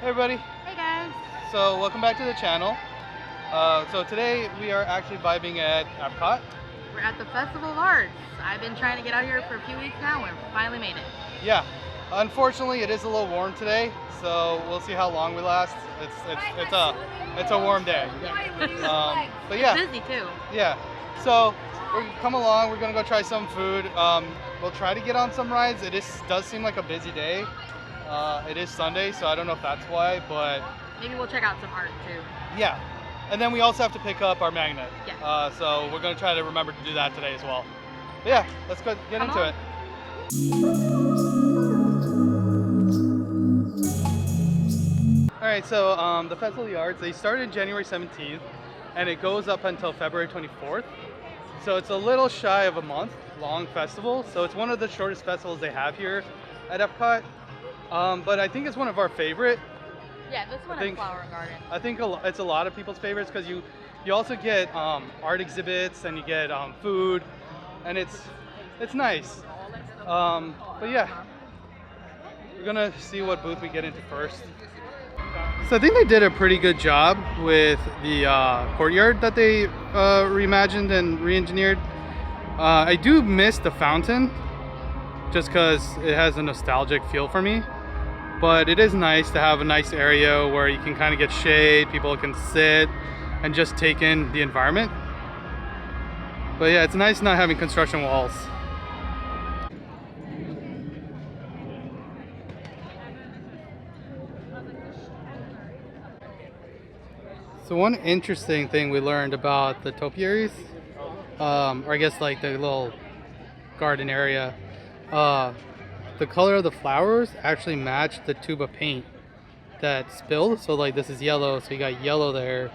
Hey everybody. Hey guys. So welcome back to the channel. So today we are actually vibing at Epcot. We're at the Festival of Arts. I've been trying to get out here for a few weeks now and finally made it. Yeah. Unfortunately, it is a little warm today, so we'll see how long we last. It's a warm day. But yeah. It's busy too. Yeah. So we're come along. We're gonna go try some food. We'll try to get on some rides. Does seem like a busy day. It is Sunday, so I don't know if that's why, but maybe we'll check out some art too. yeah. And then we also have to pick up our magnet. Yeah. So we're gonna try to remember to do that today as well. But yeah, let's go get Come into on. it. All right, so the Festival of the Arts, they started January 17th, and it goes up until February 24th. So it's a little shy of a month long festival. So it's one of the shortest festivals they have here at Epcot. But I think it's one of our favorite. Yeah, this one is Flower Garden. I think it's a lot of people's favorites because you also get art exhibits and you get food, and it's nice. But yeah, we're gonna see what booth we get into first. So I think they did a pretty good job with the courtyard that they reimagined and re-engineered. I do miss the fountain just because it has a nostalgic feel for me. But it is nice to have a nice area where you can kind of get shade, people can sit and just take in the environment. But yeah, it's nice not having construction walls. So one interesting thing we learned about the topiaries, or I guess like the little garden area, the color of the flowers actually match the tube of paint that spilled. So like this is yellow, so you got yellow there,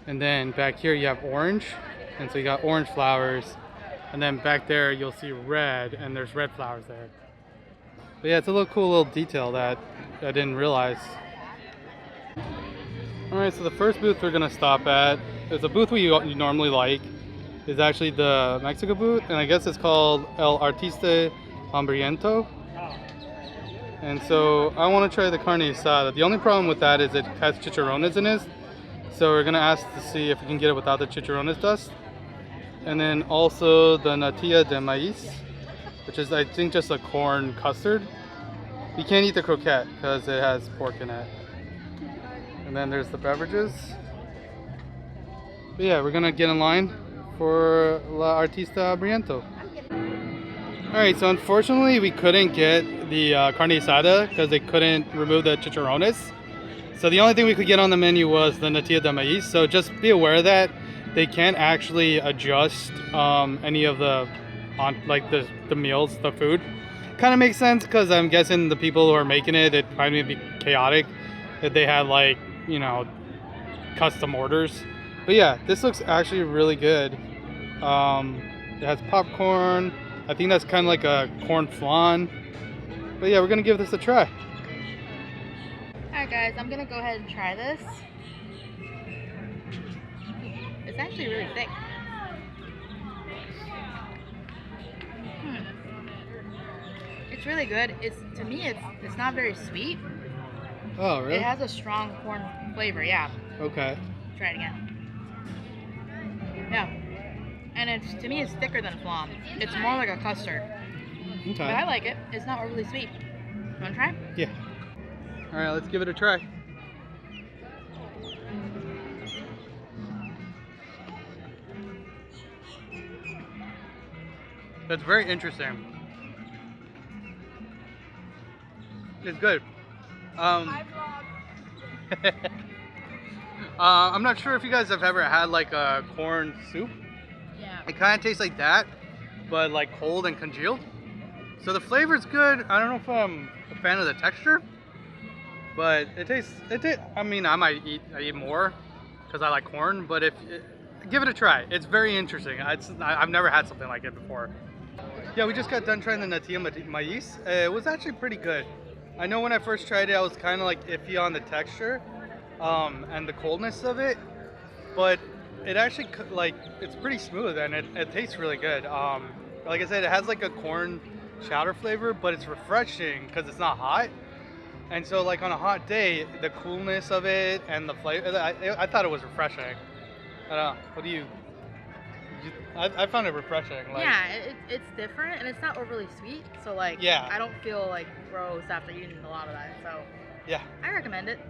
and then back here you have orange, and so you got orange flowers, and then back there you'll see red, and there's red flowers there. But yeah, it's a little cool little detail that I didn't realize. Alright, so the first booth we're gonna stop at is a booth you normally like. Is actually the Mexico booth, and I guess it's called El Artista Hambriento. And so I want to try the carne asada. The only problem with that is it has chicharrones in it. So we're gonna ask to see if we can get it without the chicharrones dust. And then also the natilla de maíz, which is I think just a corn custard. You can't eat the croquette because it has pork in it. And then there's the beverages. But yeah, we're gonna get in line for La Artista Hambriento. Alright, so unfortunately we couldn't get the carne asada because they couldn't remove the chicharrones. So the only thing we could get on the menu was the natilla de maíz. So just be aware that they can't actually adjust any of the meals, the food. Kind of makes sense because I'm guessing the people who are making it probably be chaotic if they had like, you know, custom orders. But yeah, this looks actually really good. It has popcorn. I think that's kind of like a corn flan. But yeah, we're gonna give this a try. Alright guys, I'm gonna go ahead and try this. It's actually really thick. It's really good. To me it's not very sweet. Oh really? It has a strong corn flavor, yeah. Okay. Try it again. Yeah. And to me it's thicker than flan. It's more like a custard. Okay. But I like it. It's not overly sweet. You wanna try? Yeah. Alright, let's give it a try. That's very interesting. It's good. I'm not sure if you guys have ever had like a corn soup. Yeah. It kind of tastes like that, but like cold and congealed. So the flavor is good. I don't know if I'm a fan of the texture, but I mean, I might eat more because I like corn. But give it a try. It's very interesting. I've never had something like it before. Yeah, we just got done trying the natilla maíz. It was actually pretty good. I know when I first tried it, I was kind of like iffy on the texture and the coldness of it, but it actually it's pretty smooth and it tastes really good. Like I said, it has like a corn chowder flavor, but it's refreshing because it's not hot. And so, like on a hot day, the coolness of it and the flavor, I thought it was refreshing. I don't know. What do you? I found it refreshing. Like, Yeah, it's different and it's not overly sweet. So like, yeah, I don't feel like gross after eating a lot of that. So yeah. I recommend it.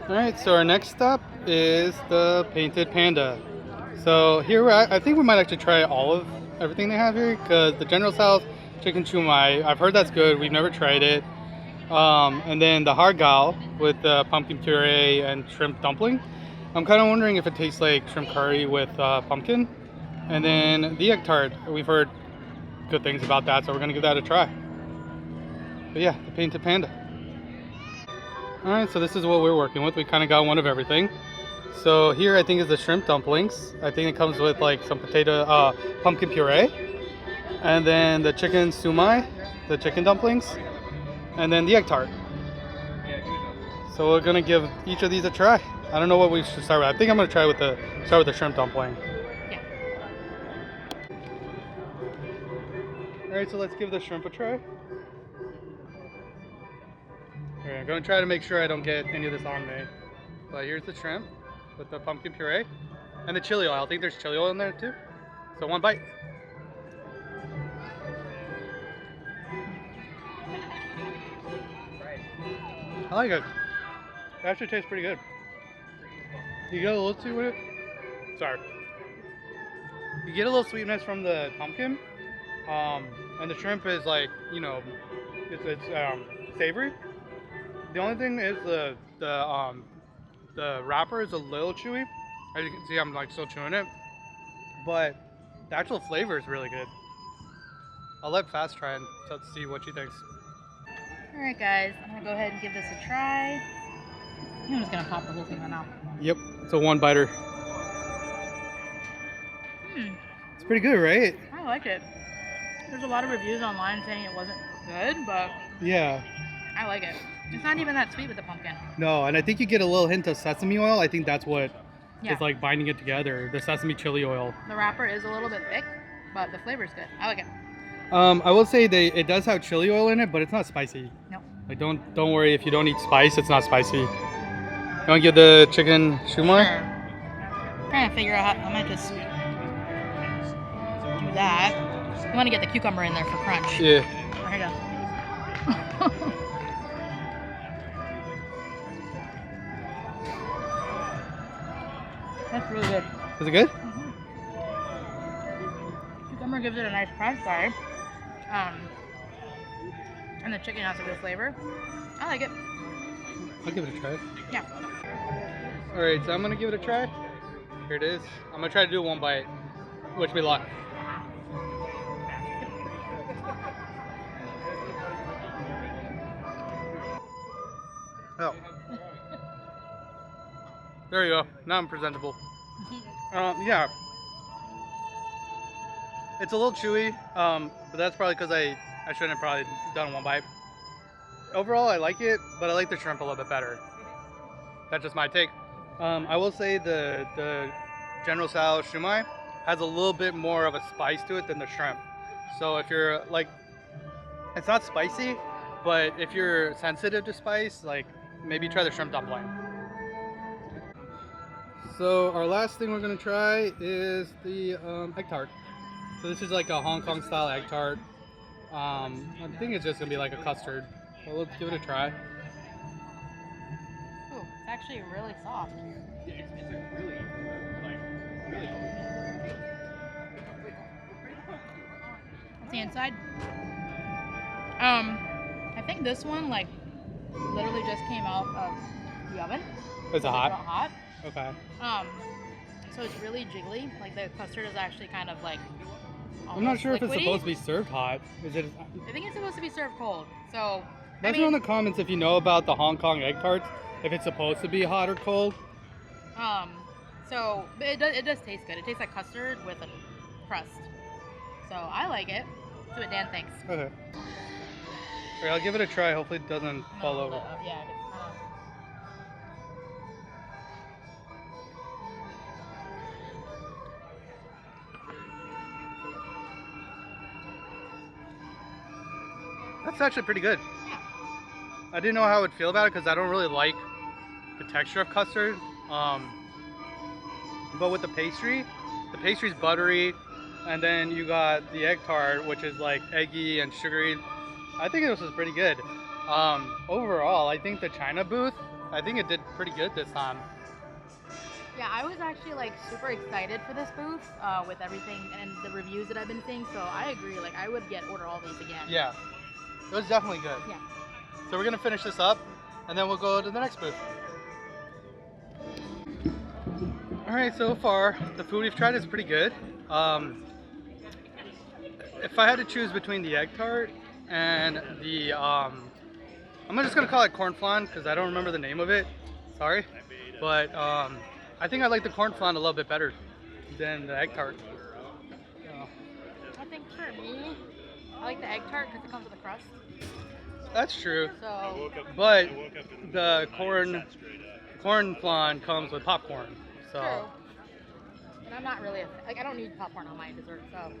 All right. So our next stop is the Painted Panda. So here, I think we might actually try all of everything they have here because the General Tso's chicken shumai, I've heard that's good. We've never tried it. And then the hargao with the pumpkin puree and shrimp dumpling. I'm kind of wondering if it tastes like shrimp curry with pumpkin. And then the egg tart. We've heard good things about that, so we're gonna give that a try. But yeah, the Painted Panda. All right, so this is what we're working with. We kind of got one of everything. So here I think is the shrimp dumplings. I think it comes with like some pumpkin puree. And then the chicken sumai, the chicken dumplings. And then the egg tart. So we're gonna give each of these a try. I don't know what we should start with. I think I'm gonna start with the shrimp dumpling. Yeah. All right, so let's give the shrimp a try. All right, I'm gonna try to make sure I don't get any of this on me. But here's the shrimp with the pumpkin puree and the chili oil. I think there's chili oil in there too. So one bite. I like it. It actually tastes pretty good. You get a little sweet with it. Sorry. You get a little sweetness from the pumpkin, and the shrimp is like, it's savory. The only thing is the wrapper is a little chewy. As you can see, I'm like still chewing it, but the actual flavor is really good. I'll let Fast try and see what she thinks. All right, guys. I'm gonna go ahead and give this a try. I'm just gonna pop the whole thing right now. Yep, it's a one biter. It's pretty good, right? I like it. There's a lot of reviews online saying it wasn't good, but Yeah. I like it. It's not even that sweet with the pumpkin. No, and I think you get a little hint of sesame oil. I think that's what Yeah. is like binding it together. The sesame chili oil. The wrapper is a little bit thick, but the flavor's good. I like it. I will say it does have chili oil in it, but it's not spicy. No. Like don't worry if you don't eat spice, it's not spicy. You want to give the chicken shumai? Sure. I'm trying to figure out how I might just do that. I want to get the cucumber in there for crunch. Yeah. There you go. That's really good. Is it good? Cucumber gives it a nice crunch, sorry. And the chicken has a good flavor. I like it. I'll give it a try. Yeah. All right, so I'm gonna give it a try. Here it is. I'm gonna try to do one bite. Wish me luck. Oh. There you go. Now I'm presentable. Yeah. It's a little chewy, but that's probably because I shouldn't have probably done one bite. Overall, I like it, but I like the shrimp a little bit better. That's just my take. I will say the General Tso shumai has a little bit more of a spice to it than the shrimp. So if you're like, it's not spicy, but if you're sensitive to spice, like maybe try the shrimp dumpling. So our last thing we're gonna try is the egg tart. So this is like a Hong Kong style egg tart. I think it's just gonna be like a custard. So let's give it a try. Ooh, it's actually really soft. What's the inside? I think this one like literally just came out of the oven. Is it hot? It's hot. Okay. So it's really jiggly. Like the custard is actually kind of like. I'm not sure if it's liquidy. supposed to be served hot. Is it? I think it's supposed to be served cold. So. Let me know in the comments if you know about the Hong Kong egg tarts. If it's supposed to be hot or cold. So but it does taste good. It tastes like custard with a crust. So I like it. See what Dan thinks. Okay. Alright, I'll give it a try. Hopefully it doesn't fall over. Yeah. That's actually pretty good. Yeah. I didn't know how I would feel about it because I don't really like the texture of custard. But with the pastry's buttery, and then you got the egg tart, which is like eggy and sugary. I think this was pretty good. Overall, I think the China booth, I think it did pretty good this time. Yeah, I was actually like super excited for this booth with everything and the reviews that I've been seeing. So I agree. Like I would order all these again. Yeah, it was definitely good. Yeah. So we're gonna finish this up, and then we'll go to the next booth. All right, so far the food we've tried is pretty good. If I had to choose between the egg tart and the I'm just gonna call it corn flan because I don't remember the name of it. Sorry, but I think I like the corn flan a little bit better than the egg tart. I think for me, I like the egg tart because it comes with a crust. That's true. So, But the corn flan comes with popcorn. So. true. And I'm not really like I don't need popcorn on my dessert, so.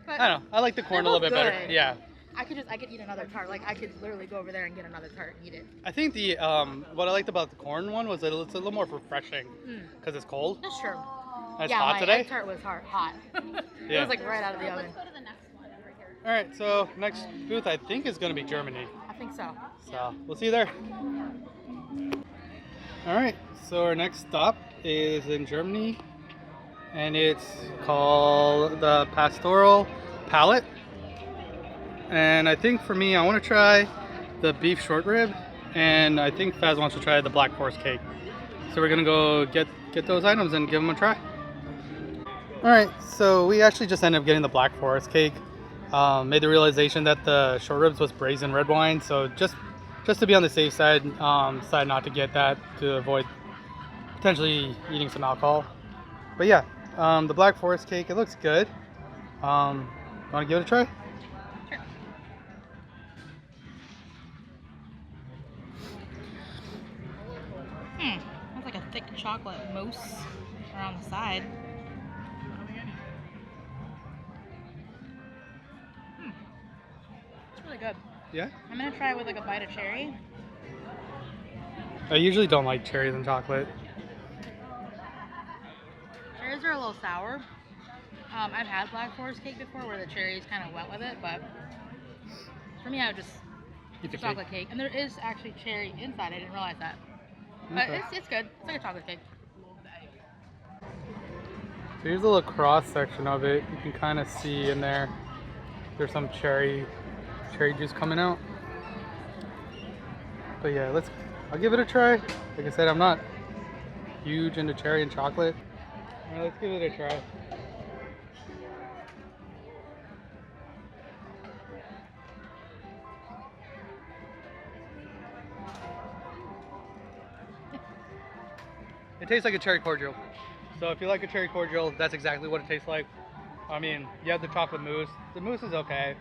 But I don't know. I like the corn a little bit better. Yeah. I could eat another tart. Like I could literally go over there and get another tart and eat it. I think the what I liked about the corn one was that it's a little more refreshing because it's cold. That's true. And it's Yeah, hot my today. egg tart was hot. It Yeah. was like right out of the oven. Let's go to the next one over here. All right, so next booth I think is going to be Germany. I think so. So we'll see you there. All right, so our next stop is in Germany, and it's called the Pastoral Palette. And I think for me, I want to try the beef short rib, and I think Faz wants to try the Black Forest cake. So we're gonna go get those items and give them a try. All right, so we actually just ended up getting the Black Forest cake. Made the realization that the short ribs was braised in red wine, so just to be on the safe side, decided not to get that to avoid potentially eating some alcohol. But yeah, the Black Forest cake, it looks good. Want to give it a try? That's like a thick chocolate mousse around the side. It's really good. Yeah? I'm gonna try it with like a bite of cherry. I usually don't like cherries and chocolate. Cherries are a little sour. I've had Black Forest cake before where the cherries kind of went with it, but for me, I would just Eat the chocolate cake. And there is actually cherry inside. I didn't realize that. But Okay. it's good. It's like a chocolate cake. So here's a little cross section of it. You can kind of see in there. There's some cherry juice coming out. But yeah, I'll give it a try. Like I said, I'm not huge into cherry and chocolate. All right, let's give it a try. It tastes like a cherry cordial. So if you like a cherry cordial, that's exactly what it tastes like. I mean, you have the chocolate mousse. The mousse is okay.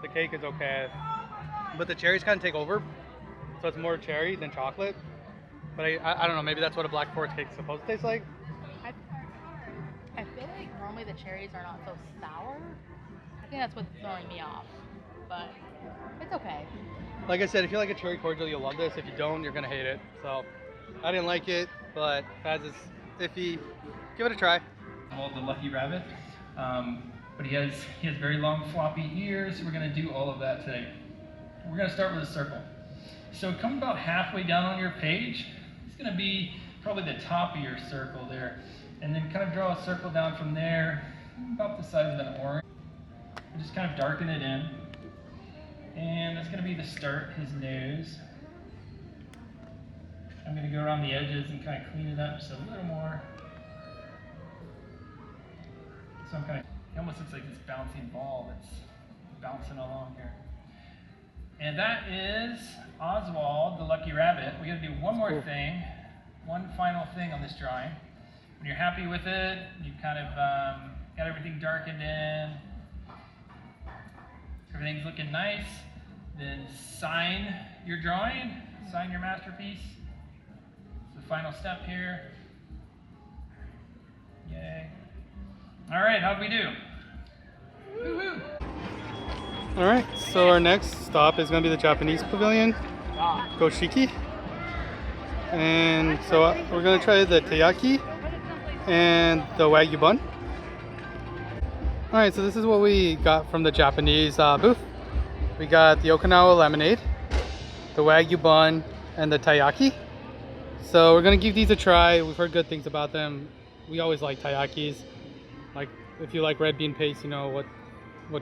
The cake is okay. But the cherries kind of take over. So it's more cherry than chocolate. But I don't know, maybe that's what a Black Forest cake is supposed to taste like. I feel like normally the cherries are not so sour. I think that's what's throwing me off. But it's okay. Like I said, if you like a cherry cordial, you'll love this. If you don't, you're gonna hate it. So I didn't like it, but Faz is iffy. Give it a try. Called the Lucky Rabbit, but he has very long floppy ears. So we're going to do all of that today. We're going to start with a circle. So come about halfway down on your page. It's going to be probably the top of your circle there, and then kind of draw a circle down from there, about the size of an orange. And just kind of darken it in, and that's going to be the start. His nose. I'm going to go around the edges and kind of clean it up just a little more. So I'm kind of, it almost looks like this bouncing ball that's bouncing along here. And that is Oswald, the Lucky Rabbit. We got to do one more thing, one final thing on this drawing. When you're happy with it, you've kind of got everything darkened in, everything's looking nice, then sign your drawing, sign your masterpiece. It's the final step here. Yay. All right, how'd we do? Woo-hoo. All right, so our next stop is gonna be the Japanese pavilion, Goshiki. And so we're gonna try the teiyaki and the wagyu bun. All right, so this is what we got from the Japanese booth. We got the Okinawa lemonade, the wagyu bun, and the taiyaki. So we're gonna give these a try. We've heard good things about them. We always like taiyakis. Like if you like red bean paste, you know what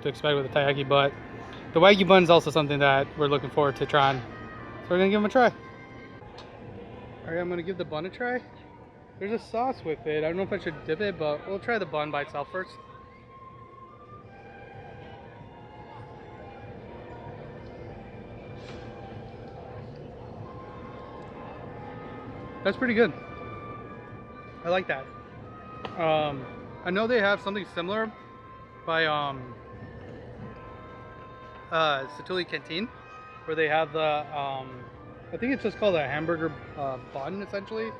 to expect with a taiyaki. But the wagyu bun is also something that we're looking forward to trying. So we're gonna give them a try. All right, I'm gonna give the bun a try. There's a sauce with it. I don't know if I should dip it, but we'll try the bun by itself first. That's pretty good. I like that. I know they have something similar by Satuli Canteen, where they have the I think it's just called a hamburger bun essentially,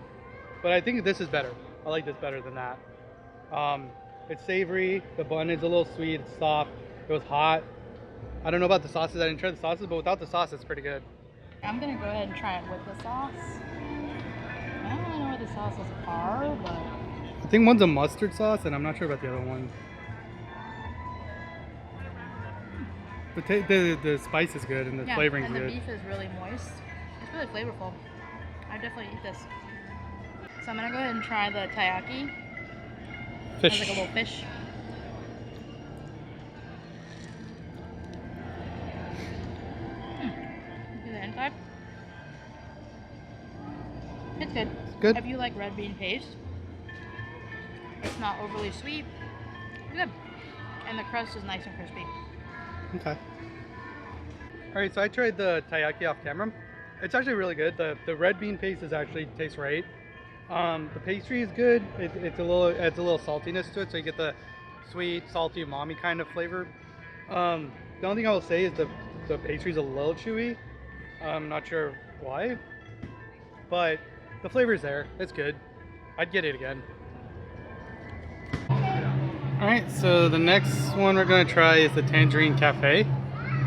but I think this is better. I like this better than that. It's savory. The bun is a little sweet. It's soft. It was hot. I don't know about the sauces. I didn't try the sauces, but without the sauce, it's pretty good. I'm gonna go ahead and try it with the sauce. I don't really know what the sauces are, but I think one's a mustard sauce, and I'm not sure about the other one. The spice is good, and the flavoring's and the good. beef is really moist. It's really flavorful. I definitely eat this. So I'm gonna go ahead and try the taiyaki. Fish. It's like a little fish. Do the inside. It's good. Good. If you like red bean paste, it's not overly sweet. It's good. And the crust is nice and crispy. Okay. All right, so I tried the taiyaki off camera. It's actually really good. The red bean paste is actually tastes right. The pastry is good. It's a little saltiness to it, so you get the sweet, salty, umami kind of flavor. The only thing I will say is the pastry is a little chewy. I'm not sure why, but the flavor's there. It's good. I'd get it again. All right, so the next one we're gonna try is the Tangerine Cafe.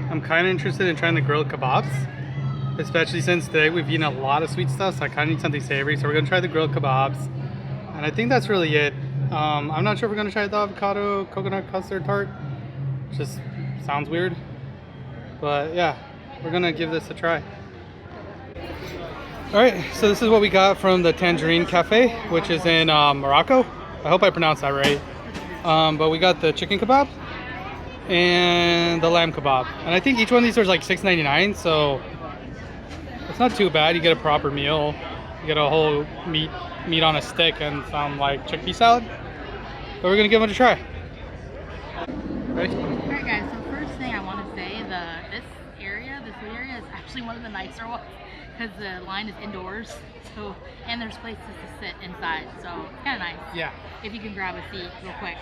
I'm kind of interested in trying the grilled kebabs, especially since today we've eaten a lot of sweet stuff, so I kind of need something savory. So we're gonna try the grilled kebabs, and I think that's really it. I'm not sure if we're gonna try the avocado coconut custard tart. Just sounds weird, but yeah, we're gonna give this a try. All right, so this is what we got from the Tangerine Cafe, which is in Morocco. I hope I pronounced that right. But we got the chicken kebab and the lamb kebab, and I think each one of these was like $6.99, so it's not too bad. You get a proper meal. You get a whole meat on a stick and some like chickpea salad. But we're gonna give it a try. Ready? Alright guys, so first thing I want to say, this food area is actually one of the nicer ones because the line is indoors, so and there's places to sit inside, so it's kind of nice. Yeah. If you can grab a seat real quick.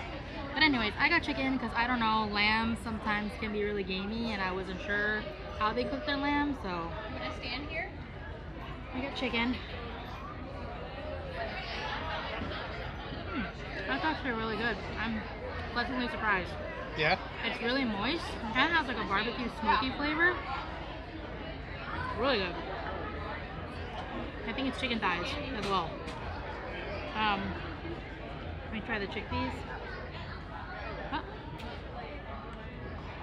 But anyways, I got chicken because I don't know, lamb sometimes can be really gamey, and I wasn't sure how they cook their lamb, so. Can I stand here? I got chicken. That's actually really good. I'm pleasantly surprised. Yeah. It's really moist. It kind of has like a barbecue smoky flavor. Really good. I think it's chicken thighs as well. Let me try the chickpeas. Oh.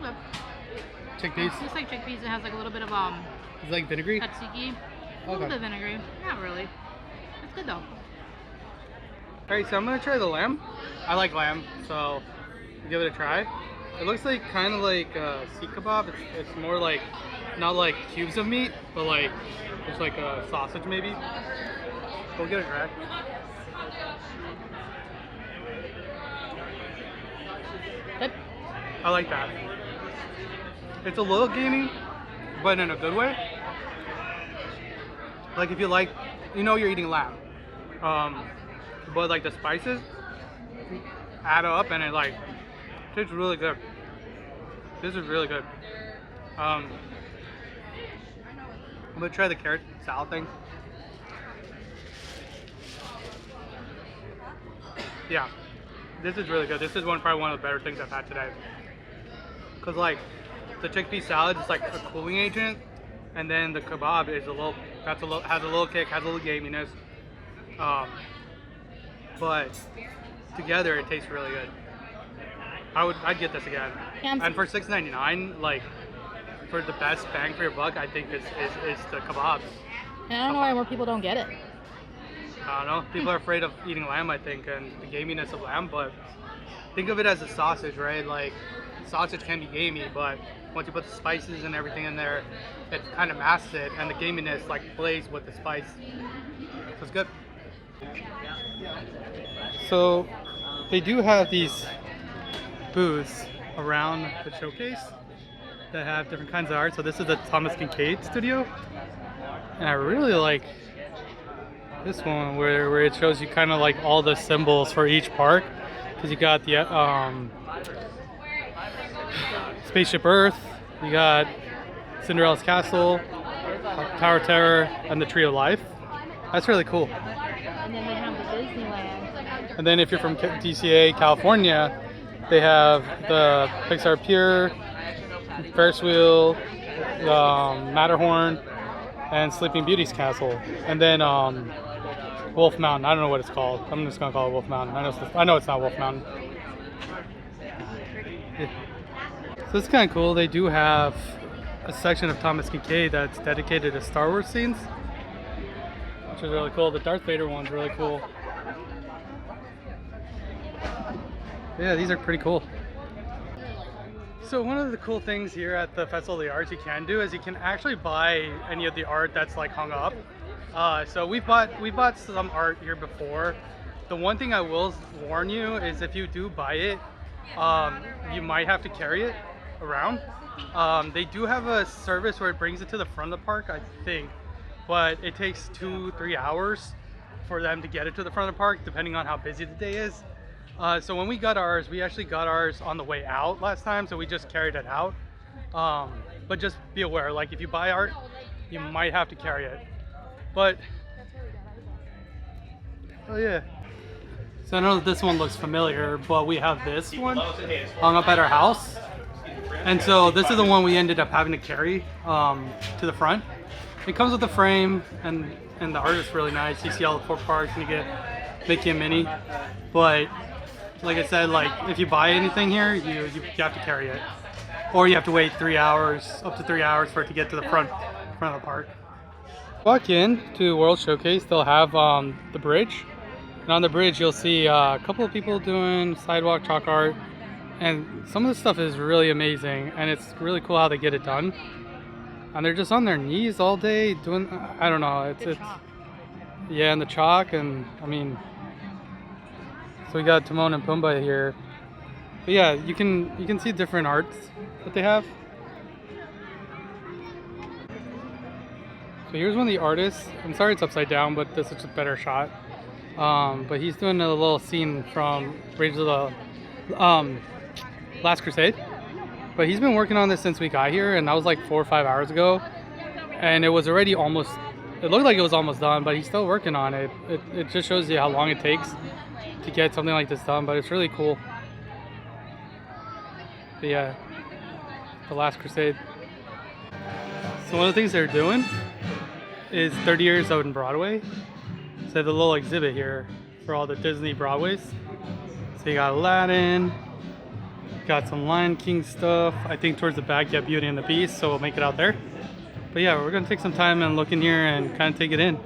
Good. Chickpeas. It tastes like chickpeas. It has like a little bit of Is it like vinegary? tzatziki. A little bit of vinegary. Not really. It's good though. Alright, so I'm gonna try the lamb. I like lamb, so give it a try. It looks like kind of like seek kebab. It's more like not like cubes of meat, but like just like a sausage maybe. We'll get a try. Good. I like that. It's a little gamey, but in a good way. Like if you like, you know, you're eating lamb, but like the spices add up and it like tastes really good. This is really good. I'm gonna try the carrot salad thing. Yeah, this is really good. This is probably one of the better things I've had today. Cause like the chickpea salad is like a cooling agent, and then the kebab is has a little kick, has a little gaminess. But together it tastes really good. I'd get this again. Yeah, and for $6.99, like for the best bang for your buck, I think is the kebabs. And I don't know why more people don't get it. I don't know. People are afraid of eating lamb, I think, and the gaminess of lamb. But think of it as a sausage, right? Like sausage can be gamey, but once you put the spices and everything in there, it kind of masks it, and the gaminess like plays with the spice. So it's good. So they do have these booths around the showcase that have different kinds of art. So this is the Thomas Kincaid studio, and I really like this one where it shows you kind of like all the symbols for each park, because you got the Spaceship Earth, you got Cinderella's Castle, Tower of Terror, and the Tree of Life. That's really cool. And then they have the Disneyland. And then if you're from DCA, California, they have the Pixar Pier, Ferris Wheel, Matterhorn, and Sleeping Beauty's Castle. And then Wolf Mountain. I don't know what it's called. I'm just gonna call it Wolf Mountain. I know it's not Wolf Mountain. Yeah. So it's kind of cool. They do have a section of Thomas Kincaid that's dedicated to Star Wars scenes, which is really cool. The Darth Vader one's really cool. Yeah, these are pretty cool. So one of the cool things here at the Festival of the Arts you can do is you can actually buy any of the art that's like hung up. So we bought some art here before. The one thing I will warn you is if you do buy it, you might have to carry it around. They do have a service where it brings it to the front of the park, I think, but it takes 2-3 hours for them to get it to the front of the park, depending on how busy the day is. So when we got ours, we actually got ours on the way out last time, so we just carried it out. But just be aware, like if you buy art, you might have to carry it. But, oh yeah. So I know that this one looks familiar, but we have this one hung up at our house. And so this is the one we ended up having to carry to the front. It comes with a frame, and the art is really nice. You see all the 4 parks, and you get Mickey and Minnie. But like I said, like if you buy anything here, you have to carry it, or you have to wait 3 hours, up to 3 hours, for it to get to the front of the park. Walk in to World Showcase, they'll have the bridge, and on the bridge you'll see a couple of people doing sidewalk chalk art, and some of the stuff is really amazing, and it's really cool how they get it done. And they're just on their knees all day doing, I don't know, it's yeah, and the chalk, and I mean, so we got Timon and Pumbaa here. But yeah, you can see different arts that they have. So here's one of the artists. I'm sorry it's upside down, but this is a better shot. But he's doing a little scene from Raiders of the Last Crusade. But he's been working on this since we got here, and that was like 4 or 5 hours ago. And it was already almost, it looked like it was almost done, but he's still working on it. It just shows you how long it takes to get something like this done, but it's really cool. But yeah, The Last Crusade. So one of the things they're doing is 30 years out in Broadway. So they have a little exhibit here for all the Disney Broadways. So you got Aladdin, got some Lion King stuff. I think towards the back you have Beauty and the Beast, so we'll make it out there. But yeah, we're gonna take some time and look in here and kind of take it in.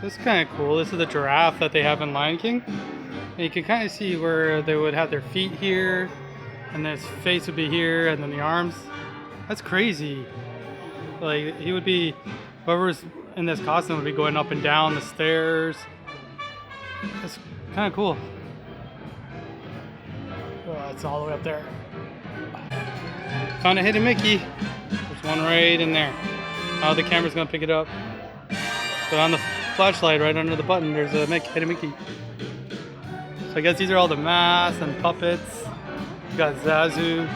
This is kind of cool. This is the giraffe that they have in Lion King. And you can kind of see where they would have their feet here, and his face would be here, and then the arms. That's crazy. Like, he would be, whoever's in this costume would be going up and down the stairs. That's kind of cool. Oh, it's all the way up there. Found a hidden Mickey. There's one right in there. How the camera's gonna pick it up. But on the flashlight right under the button, there's a hidden Mickey. So I guess these are all the masks and puppets. You got Zazu.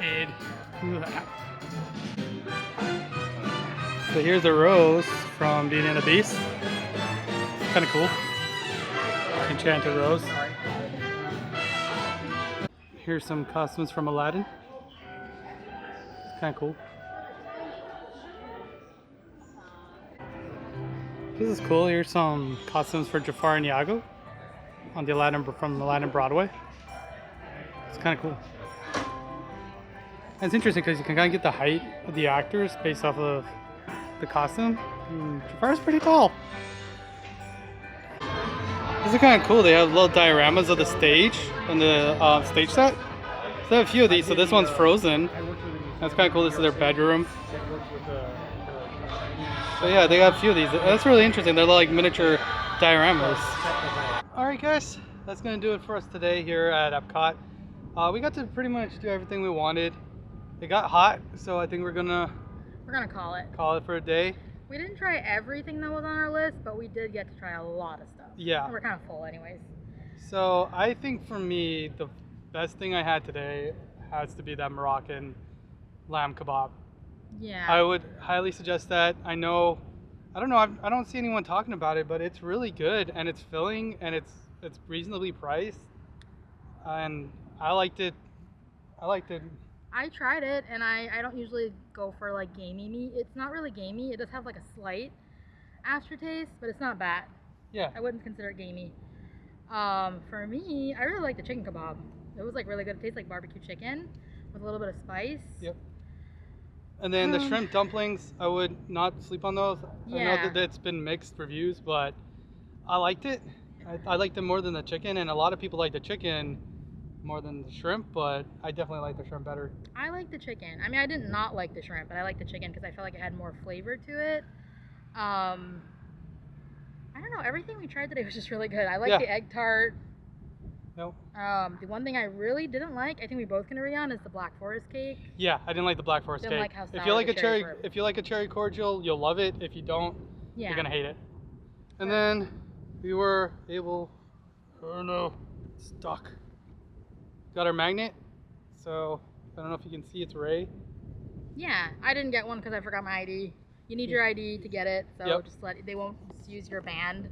Ed. So here's a rose from Beauty and the Beast. Kind of cool. Enchanted rose. Here's some costumes from Aladdin. It's kind of cool. This is cool. Here's some costumes for Jafar and Iago on the from Aladdin Broadway. It's kind of cool. And it's interesting because you can kind of get the height of the actors based off of the costume. Jafar's pretty tall. This is kind of cool. They have little dioramas of the stage and the stage set. So they have a few of these. So this one's Frozen. That's kind of cool. This is their bedroom. So yeah, they got a few of these. That's really interesting. They're like miniature dioramas. Alright guys, that's going to do it for us today here at Epcot. We got to pretty much do everything we wanted. It got hot, so I think we're gonna call it for a day. We didn't try everything that was on our list, but we did get to try a lot of stuff. Yeah. And we're kind of full anyways. So I think for me, the best thing I had today has to be that Moroccan lamb kebab. Yeah. I would highly suggest that. I don't know, I don't see anyone talking about it, but it's really good and it's filling and it's reasonably priced. And I liked it. I tried it, and I don't usually go for like gamey meat. It's not really gamey. It does have like a slight aftertaste, but it's not bad. Yeah. I wouldn't consider it gamey. For me, I really like the chicken kebab. It was like really good. It tastes like barbecue chicken with a little bit of spice. Yep. And then the shrimp dumplings, I would not sleep on those. Yeah. I know that it's been mixed reviews, but I liked it. I liked it more than the chicken, and a lot of people like the chicken more than the shrimp, but I definitely like the shrimp better. I like the chicken. I mean, I did not like the shrimp, but I like the chicken because I felt like it had more flavor to it. I don't know. Everything we tried today was just really good. I like the egg tart. No. The one thing I really didn't like, I think we both can agree on, is the Black Forest cake. Yeah, I didn't like the Black Forest Didn't cake. like how If sour you like the a cherry, cherries were. if you like a cherry cordial, you'll love it. If you don't, Yeah. you're gonna hate it. And then we were able, oh no, stuck. Got our magnet. So I don't know if you can see, it's Ray. Yeah, I didn't get one because I forgot my ID. You need your ID to get it, so Yep. just they won't just use your band.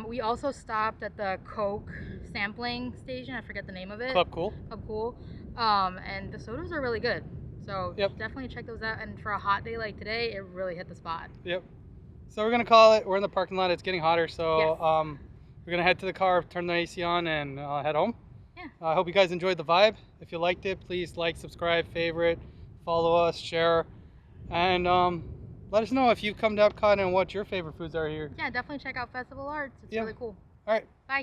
We also stopped at the Coke sampling station. I forget the name of it. Club Cool. Club Cool. And the sodas are really good. So Yep. definitely check those out. And for a hot day like today, it really hit the spot. Yep. So we're gonna call it. We're in the parking lot. It's getting hotter, so Yes. we're gonna head to the car, turn the AC on, and head home. Yeah. I hope you guys enjoyed the vibe. If you liked it, please like, subscribe, favorite, follow us, share, and let us know if you've come to Epcot and what your favorite foods are here. Yeah, definitely check out Festival Arts. It's Yeah. really cool. All right. Bye.